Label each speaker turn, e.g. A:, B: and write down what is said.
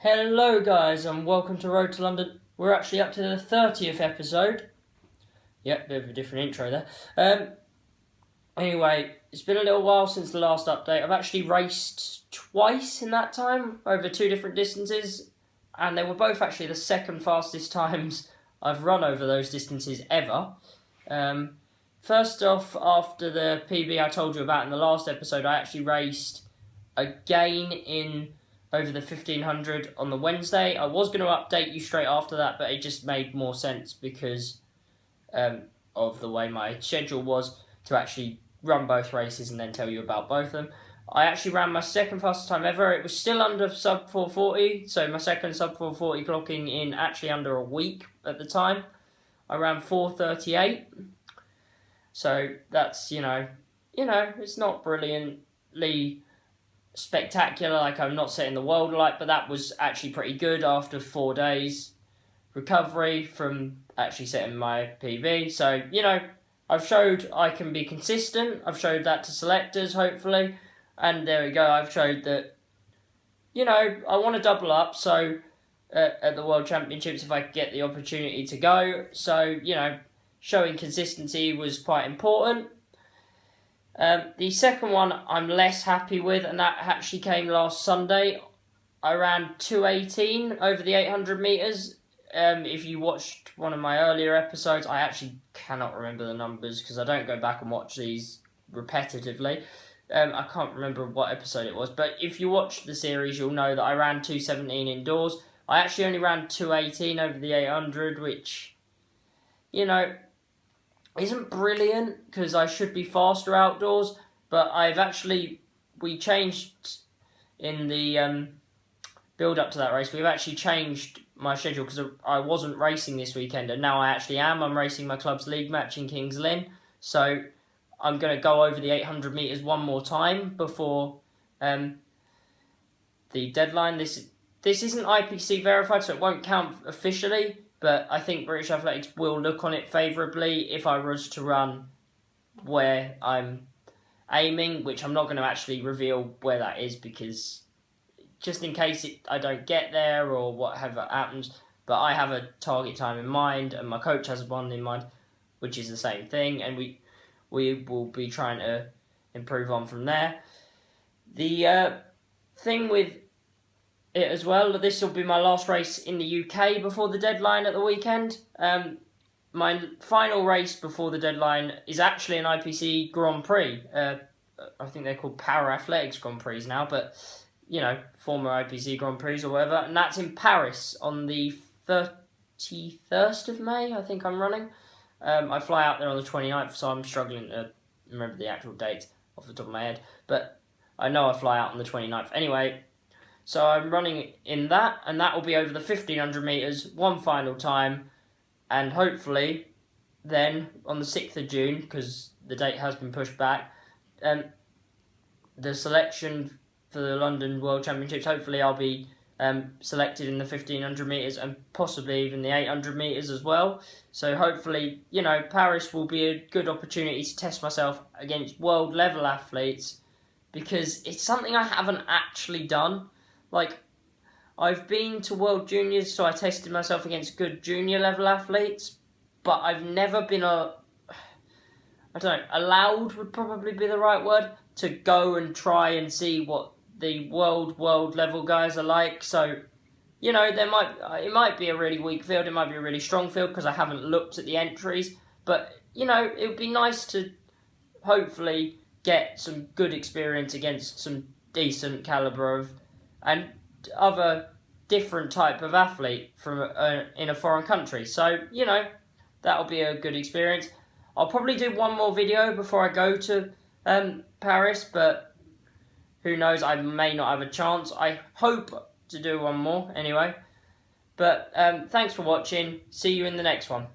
A: Hello guys and welcome to Road to London. We're actually up to the 30th episode. Yep, bit of a different intro there. Anyway, it's been a little while since the last update. I've actually raced twice in that time, over two different distances, and they were both actually the second fastest times I've run over those distances ever. First off, after the PB I told you about in the last episode, I actually raced again in over the 1500 on the Wednesday. I was going to update you straight after that, but it just made more sense because of the way my schedule was to actually run both races and then tell you about both of them. I actually ran my second fastest time ever. It was still under sub 440, so my second sub 440 clocking in actually under a week at the time. I ran 4:38, so that's, it's not brilliantly spectacular, like I'm not setting the world alight, but that was actually pretty good after 4 days recovery from actually setting my PB. So, I've showed I can be consistent. I've showed that to selectors, hopefully. And there we go. I've showed that, I want to double up. So, at the World Championships, if I get the opportunity to go. So, showing consistency was quite important. The second one I'm less happy with, and that actually came last Sunday. I ran 2:18 over the 800 metres. If you watched one of my earlier episodes, I actually cannot remember the numbers because I don't go back and watch these repetitively. I can't remember what episode it was, but if you watch the series, you'll know that I ran 2:17 indoors. I actually only ran 2:18 over the 800, which, isn't brilliant because I should be faster outdoors, but we changed in the build up to that race. We've actually changed my schedule because I wasn't racing this weekend, and now I actually am. I'm racing my club's league match in Kings Lynn, so I'm going to go over the 800 metres one more time before the deadline. This isn't IPC verified, so it won't count officially, but I think British Athletics will look on it favourably if I was to run where I'm aiming, which I'm not going to actually reveal where that is because just in case I don't get there or whatever happens, but I have a target time in mind and my coach has one in mind, which is the same thing, and we will be trying to improve on from there. The thing with it as well, this will be my last race in the UK before the deadline at the weekend. My final race before the deadline is actually an IPC Grand Prix. I think they're called Para Athletics Grand Prix now, but former IPC Grand Prix or whatever, and that's in Paris on the 31st of May, I think I'm running. I fly out there on the 29th, so I'm struggling to remember the actual date off the top of my head, but I know I fly out on the 29th. Anyway, so I'm running in that, and that will be over the 1500 metres, one final time, and hopefully then on the 6th of June, because the date has been pushed back, the selection for the London World Championships, hopefully I'll be selected in the 1500 metres and possibly even the 800 metres as well. So hopefully, Paris will be a good opportunity to test myself against world level athletes because it's something I haven't actually done. Like, I've been to World Juniors, so I tested myself against good junior level athletes, but I've never been allowed would probably be the right word, to go and try and see what the world level guys are like. So, it might be a really weak field, it might be a really strong field because I haven't looked at the entries, but, it would be nice to hopefully get some good experience against some decent calibre of and other different type of athlete from in a foreign country. So, that'll be a good experience. I'll probably do one more video before I go to Paris, but who knows, I may not have a chance. I hope to do one more anyway. But thanks for watching. See you in the next one.